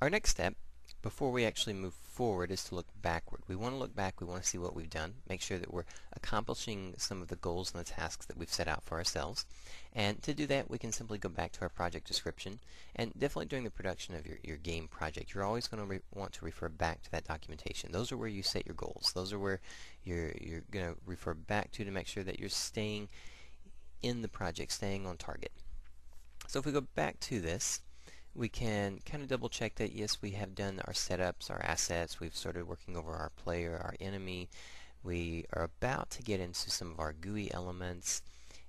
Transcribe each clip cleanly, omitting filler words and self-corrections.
Our next step, before we actually move forward, is to look backward. We want to look back, we want to see what we've done, make sure that we're accomplishing some of the goals and the tasks that we've set out for ourselves. And to do that, we can simply go back to our project description, and definitely during the production of your game project, you're always going to want to refer back to that documentation. Those are where you set your goals. Those are where you're going to refer back to make sure that you're staying in the project, staying on target. So if we go back to this, we can kind of double check that yes, we have done our setups, our assets, we've started working over our player, our enemy. We are about to get into some of our GUI elements,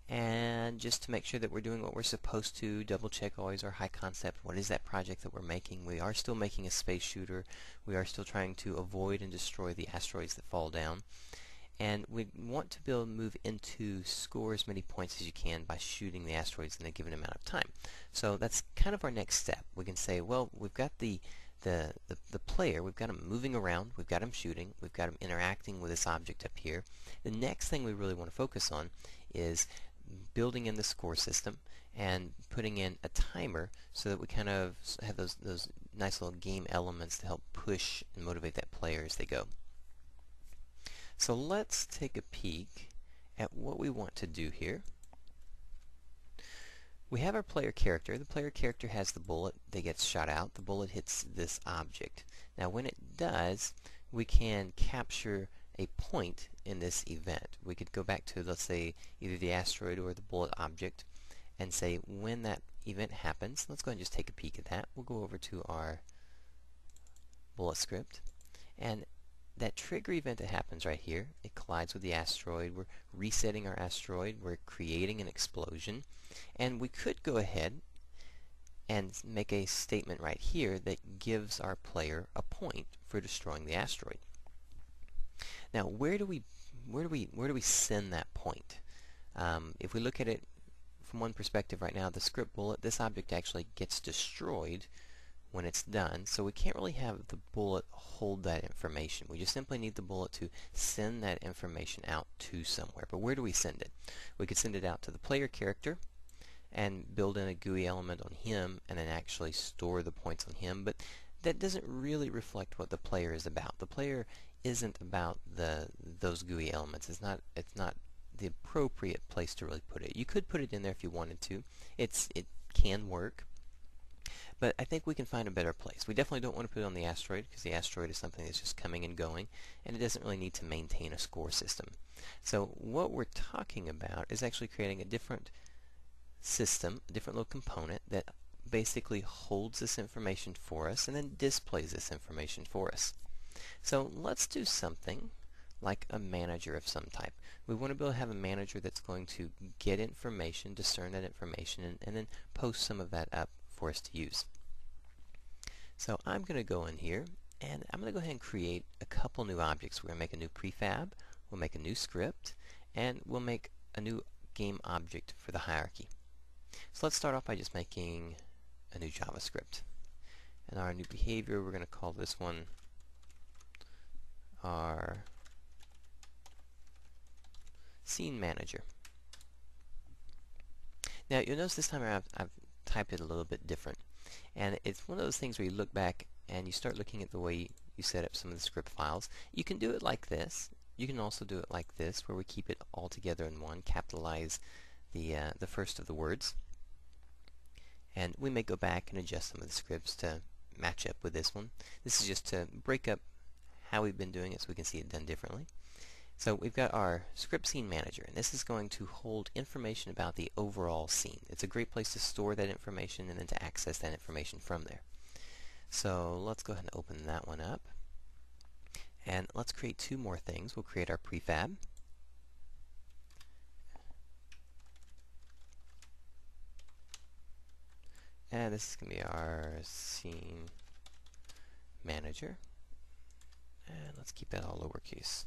and just to make sure that we're doing what we're supposed to, double check always our high concept. What is that project that we're making? We are still making a space shooter. We are still trying to avoid and destroy the asteroids that fall down. And we want to be able to move into score as many points as you can by shooting the asteroids in a given amount of time. So that's kind of our next step. We can say, well, we've got the player, we've got him moving around, we've got him shooting, we've got him interacting with this object up here. The next thing we really want to focus on is building in the score system and putting in a timer so that we kind of have those nice little game elements to help push and motivate that player as they go. So let's take a peek at what we want to do here. We have our player character. The player character has the bullet that gets shot out. The bullet hits this object. Now when it does, we can capture a point in this event. We could go back to, let's say, either the asteroid or the bullet object and say when that event happens. Let's go ahead and just take a peek at that. We'll go over to our bullet script, and that trigger event that happens right here, it collides with the asteroid. We're resetting our asteroid. We're creating an explosion. And we could go ahead and make a statement right here that gives our player a point for destroying the asteroid. Now, where do we send that point? If we look at it from one perspective right now, the script bullet, this object actually gets destroyed when it's done, so we can't really have the bullet hold that information. We just simply need the bullet to send that information out to somewhere. But where do we send it? We could send it out to the player character and build in a GUI element on him and then actually store the points on him, but that doesn't really reflect what the player is about. The player isn't about those GUI elements. It's not the appropriate place to really put it. You could put it in there if you wanted to. It can work. But I think we can find a better place. We definitely don't want to put it on the asteroid because the asteroid is something that's just coming and going, and it doesn't really need to maintain a score system. So what we're talking about is actually creating a different system, a different little component that basically holds this information for us and then displays this information for us. So let's do something like a manager of some type. We want to be able to have a manager that's going to get information, discern that information, and then post some of that up for us to use. So I'm going to go in here and I'm going to go ahead and create a couple new objects. We're going to make a new prefab, we'll make a new script, and we'll make a new game object for the hierarchy. So let's start off by just making a new JavaScript. And our new behavior, we're going to call this one our scene manager. Now you'll notice this time I've typed it a little bit different, and it's one of those things where you look back and you start looking at the way you set up some of the script files. You can do it like this. You can also do it like this, where we keep it all together in one, capitalize the first of the words, and we may go back and adjust some of the scripts to match up with this one. This is just to break up how we've been doing it so we can see it done differently. So we've got our script scene manager, and this is going to hold information about the overall scene. It's a great place to store that information and then to access that information from there. So let's go ahead and open that one up. And let's create two more things. We'll create our prefab. And this is going to be our scene manager. And let's keep that all lowercase.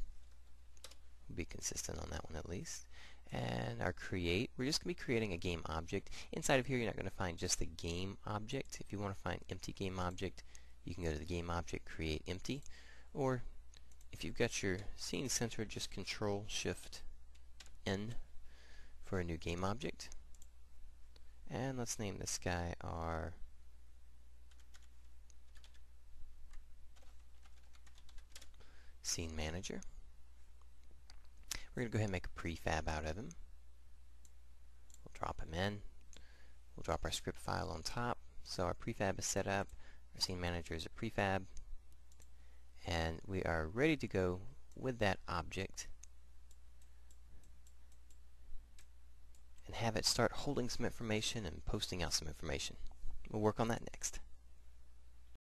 Be consistent on that one at least. And our create, we're just going to be creating a game object. Inside of here you're not going to find just the game object. If you want to find empty game object, you can go to the game object, create empty, or if you've got your scene center, just Control Shift N for a new game object. And let's name this guy our scene manager. We're going to go ahead and make a prefab out of him. We'll drop him in. We'll drop our script file on top. So our prefab is set up. Our scene manager is a prefab. And we are ready to go with that object and have it start holding some information and posting out some information. We'll work on that next.